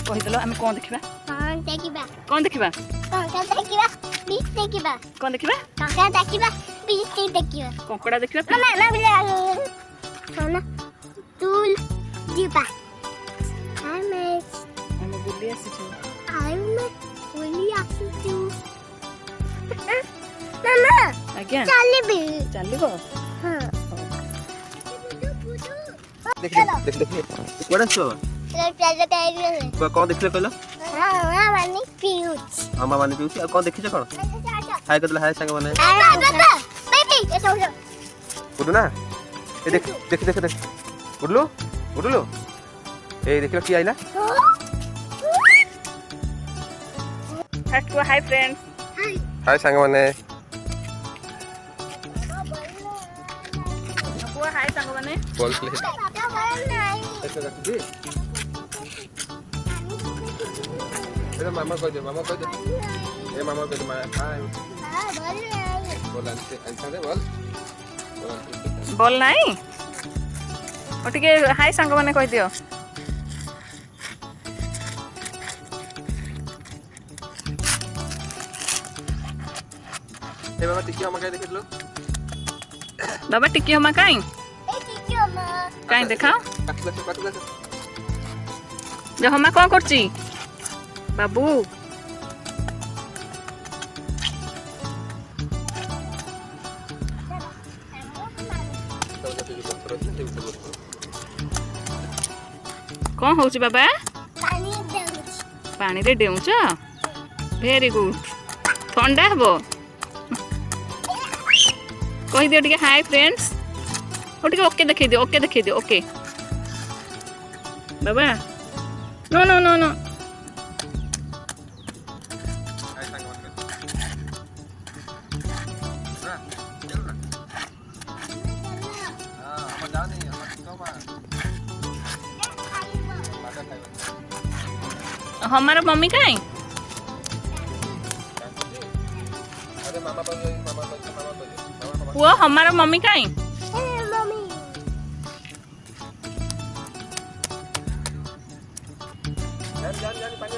कहिदलो आमे कोन देखिबा कौन देखिबा कोन देखिबा कंकड़ा देखिबा आमे बुली आसी आज्ञा चलिबो देख कोड़ा छो कौन देखले कहलो मामा माने पिउची आ कौन देखिछ कोन हाय कतला हाय संग माने गुडू ना ए देख देख देख देख गुडलू गुडलू ए देखलो की आइला फर्स्ट को हाय फ्रेंड्स हाय संग माने को हाय संग माने बोल प्ले ऐसा रख दे ए मामा कह दे ए मामा कह दे हाय बोल अंते दे बोल बोल नाही ओटिके हाय संग माने कह दियो ए बाबा टिकी हम काय देखितलो बाबा टिकी हम काई काई देखा काटला जो हम कोन करची बाबू कौन होची बाबा पानी रे डेउछ वेरी गुड ठंडा हबो कहि दियो टिके हाय फ्रेंड्स ओटिके ओके देखै दियो ओके बाबा नो नो नो नो हमारा मम्मी काई अरे मामा वो हमारा मम्मी काई जान पानी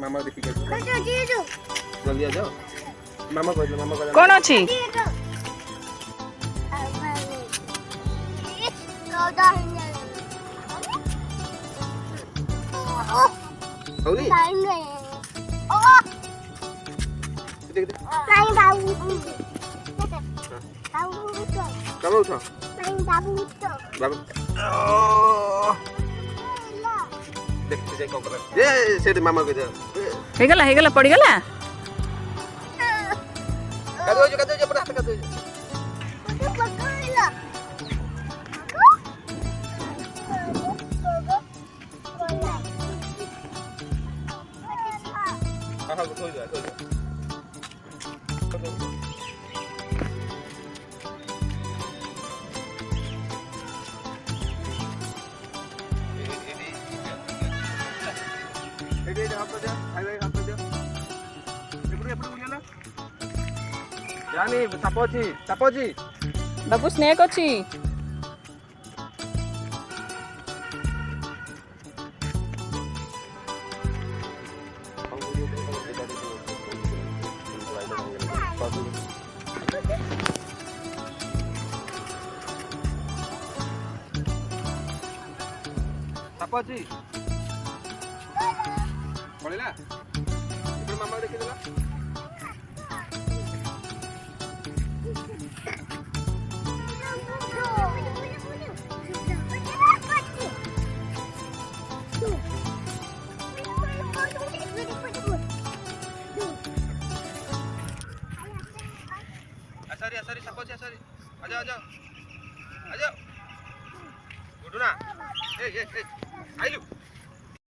मामा देखी जल्दी आ जाओ मामा कह कौन अच्छी मामा हेगला पड़ीगला जानी सापोजी बाबू स्नेक अच्छी सापोजी पड़ेला मामा देखिदेला असरी सापोजी असरी आ जाओ गुडू ना ए आइलू